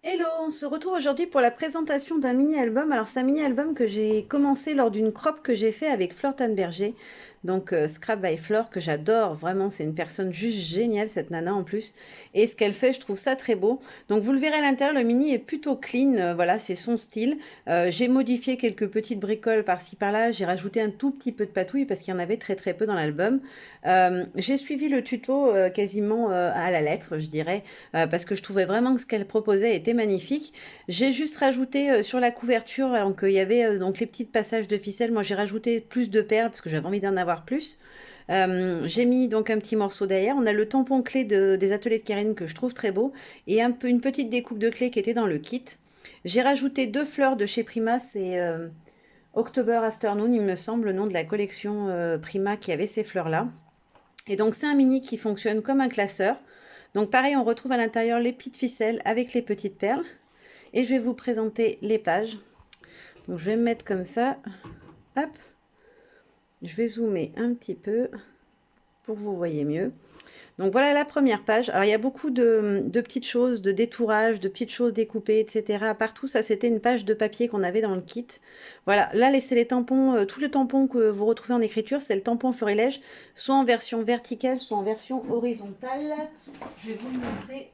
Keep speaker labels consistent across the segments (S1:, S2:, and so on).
S1: Hello, on se retrouve aujourd'hui pour la présentation d'un mini-album. Alors c'est un mini-album que j'ai commencé lors d'une crop que j'ai fait avec Fleur Tanberger. Donc Scrap by Fleur que j'adore, vraiment c'est une personne juste géniale cette nana en plus. Et ce qu'elle fait je trouve ça très beau. Donc vous le verrez à l'intérieur, le mini est plutôt clean, voilà c'est son style. J'ai modifié quelques petites bricoles par-ci par-là, j'ai rajouté un tout petit peu de patouille parce qu'il y en avait très très peu dans l'album. J'ai suivi le tuto quasiment à la lettre je dirais parce que je trouvais vraiment que ce qu'elle proposait était magnifique. J'ai juste rajouté sur la couverture, donc il y avait donc les petits passages de ficelle. Moi, j'ai rajouté plus de perles parce que j'avais envie d'en avoir plus. J'ai mis donc un petit morceau derrière. On a le tampon clé des ateliers de Karine que je trouve très beau et un peu une petite découpe de clé qui était dans le kit. J'ai rajouté deux fleurs de chez Prima, c'est October Afternoon, il me semble, le nom de la collection Prima qui avait ces fleurs-là. Et donc c'est un mini qui fonctionne comme un classeur. Donc pareil, on retrouve à l'intérieur les petites ficelles avec les petites perles. Et je vais vous présenter les pages. Donc je vais me mettre comme ça. Hop. Je vais zoomer un petit peu pour que vous voyez mieux. Donc voilà la première page. Alors il y a beaucoup de petites choses, de détourage, de petites choses découpées, etc. Partout, ça c'était une page de papier qu'on avait dans le kit. Voilà, là c'est les tampons, tous les tampons que vous retrouvez en écriture, c'est le tampon florilège, soit en version verticale, soit en version horizontale. Je vais vous le montrer.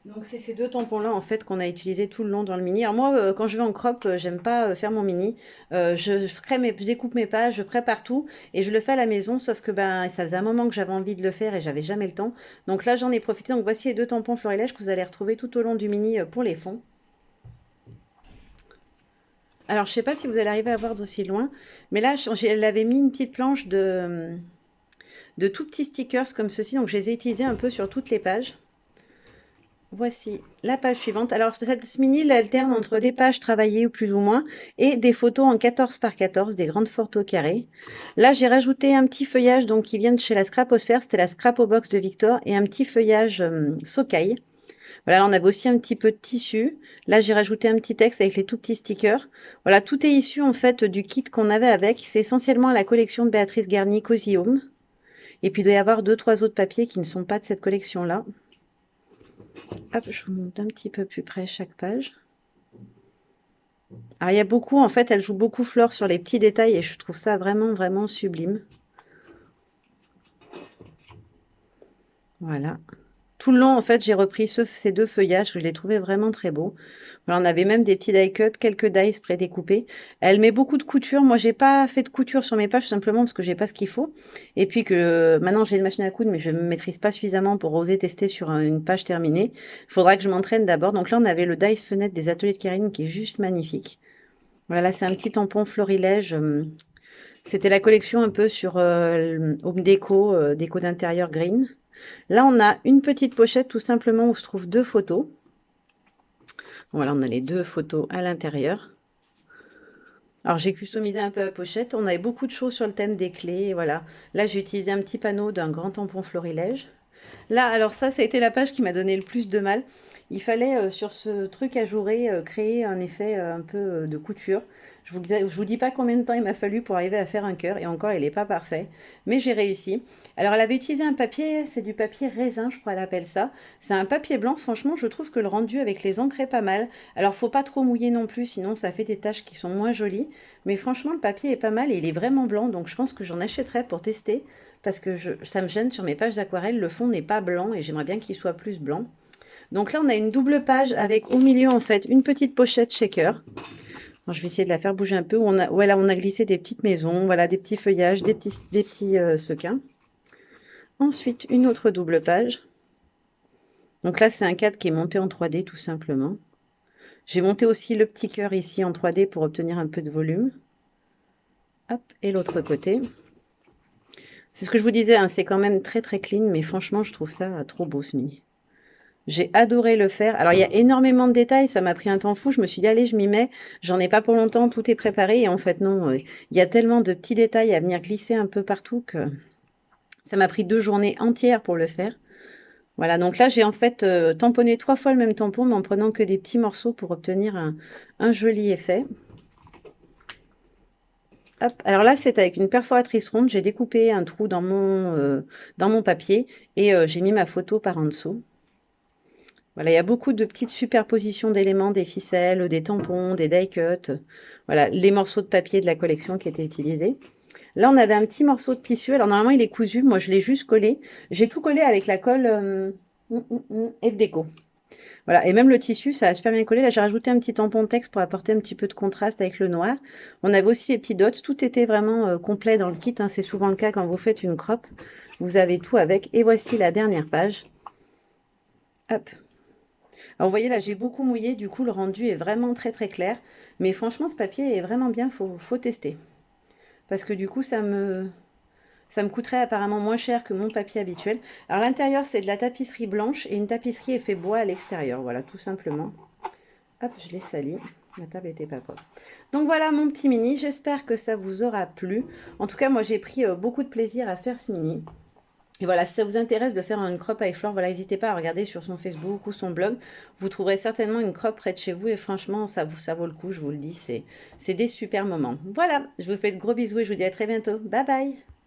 S1: Donc c'est ces deux tampons-là en fait qu'on a utilisé tout le long dans le mini. Alors moi, quand je vais en crop, j'aime pas faire mon mini. Je découpe mes pages, je prépare tout et je le fais à la maison. Sauf que ben ça faisait un moment que j'avais envie de le faire et j'avais jamais le temps. Donc là j'en ai profité. Donc voici les deux tampons florilège que vous allez retrouver tout au long du mini pour les fonds. Alors je sais pas si vous allez arriver à voir d'aussi loin, mais là elle avait mis une petite planche de tout petits stickers comme ceci. Donc je les ai utilisés un peu sur toutes les pages. Voici la page suivante. Alors, cette mini elle alterne entre des pages travaillées plus ou moins et des photos en 14 par 14, des grandes photos carrées. Là, j'ai rajouté un petit feuillage donc qui vient de chez la Scraposphère, c'était la Scrapo Box de Victor, et un petit feuillage Socaille. Voilà, là, on avait aussi un petit peu de tissu. Là, j'ai rajouté un petit texte avec les tout petits stickers. Voilà, tout est issu en fait du kit qu'on avait avec. C'est essentiellement la collection de Béatrice Garnier Cozy Home. Et puis, il doit y avoir deux, trois autres papiers qui ne sont pas de cette collection-là. Hop, je vous montre un petit peu plus près chaque page. Alors, il y a beaucoup, en fait, elle joue beaucoup Flore sur les petits détails et je trouve ça vraiment, vraiment sublime. Voilà. Tout le long, en fait, j'ai repris ces deux feuillages, je les trouvais vraiment très beaux. Voilà, on avait même des petits die cuts, quelques dies prédécoupés. Elle met beaucoup de couture. Moi, j'ai pas fait de couture sur mes pages simplement parce que j'ai pas ce qu'il faut. Et puis que maintenant j'ai une machine à coudre, mais je ne maîtrise pas suffisamment pour oser tester sur une page terminée. Il faudra que je m'entraîne d'abord. Donc là, on avait le dies fenêtre des ateliers de Karine qui est juste magnifique. Voilà, là, c'est un petit tampon florilège. C'était la collection un peu sur Home Déco, déco d'intérieur green. Là, on a une petite pochette tout simplement où se trouvent deux photos. Voilà, on a les deux photos à l'intérieur. Alors, j'ai customisé un peu la pochette. On avait beaucoup de choses sur le thème des clés. Voilà. Là, j'ai utilisé un petit panneau d'un grand tampon florilège. Là, alors ça a été la page qui m'a donné le plus de mal. Il fallait, sur ce truc ajouré, créer un effet un peu de couture. Je vous dis pas combien de temps il m'a fallu pour arriver à faire un cœur, et encore, il n'est pas parfait, mais j'ai réussi. Alors, elle avait utilisé un papier, c'est du papier raisin, je crois elle appelle ça. C'est un papier blanc, franchement, je trouve que le rendu avec les encres est pas mal. Alors, faut pas trop mouiller non plus, sinon ça fait des taches qui sont moins jolies. Mais franchement, le papier est pas mal et il est vraiment blanc, donc je pense que j'en achèterai pour tester parce que ça me gêne sur mes pages d'aquarelle, le fond n'est pas blanc et j'aimerais bien qu'il soit plus blanc. Donc là, on a une double page avec au milieu en fait une petite pochette shaker. Alors, je vais essayer de la faire bouger un peu. Voilà, on a glissé des petites maisons, voilà, des petits feuillages, des petits sequins. Ensuite, une autre double page. Donc là, c'est un cadre qui est monté en 3D tout simplement. J'ai monté aussi le petit cœur ici en 3D pour obtenir un peu de volume. Hop, et l'autre côté. C'est ce que je vous disais, hein, c'est quand même très très clean, mais franchement, je trouve ça trop beau ce mini. J'ai adoré le faire. Alors, il y a énormément de détails, ça m'a pris un temps fou. Je me suis dit, allez, je m'y mets. J'en ai pas pour longtemps, tout est préparé. Et en fait, non, il y a tellement de petits détails à venir glisser un peu partout que ça m'a pris 2 journées entières pour le faire. Voilà, donc là, j'ai en fait tamponné 3 fois le même tampon, mais en prenant que des petits morceaux pour obtenir un joli effet. Hop, alors là, c'est avec une perforatrice ronde. J'ai découpé un trou dans mon papier et j'ai mis ma photo par en dessous. Voilà, il y a beaucoup de petites superpositions d'éléments, des ficelles, des tampons, des die cuts. Voilà, les morceaux de papier de la collection qui étaient utilisés. Là, on avait un petit morceau de tissu. Alors, normalement, il est cousu. Moi, je l'ai juste collé. J'ai tout collé avec la colle F-Déco. Voilà, et même le tissu, ça a super bien collé. Là, j'ai rajouté un petit tampon de texte pour apporter un petit peu de contraste avec le noir. On avait aussi les petits dots. Tout était vraiment complet dans le kit, hein. C'est souvent le cas quand vous faites une crop. Vous avez tout avec. Et voici la dernière page. Hop. Alors, vous voyez, là, j'ai beaucoup mouillé. Du coup, le rendu est vraiment très, très clair. Mais franchement, ce papier est vraiment bien. Faut tester. Parce que du coup, ça me coûterait apparemment moins cher que mon papier habituel. Alors, l'intérieur, c'est de la tapisserie blanche et une tapisserie effet bois à l'extérieur. Voilà, tout simplement. Hop, je l'ai sali. Ma table était pas propre. Donc voilà mon petit mini. J'espère que ça vous aura plu. En tout cas, moi, j'ai pris beaucoup de plaisir à faire ce mini. Et voilà, si ça vous intéresse de faire une crop avec Flore, voilà, n'hésitez pas à regarder sur son Facebook ou son blog. Vous trouverez certainement une crop près de chez vous et franchement, ça vaut le coup, je vous le dis. C'est des super moments. Voilà, je vous fais de gros bisous et je vous dis à très bientôt. Bye bye!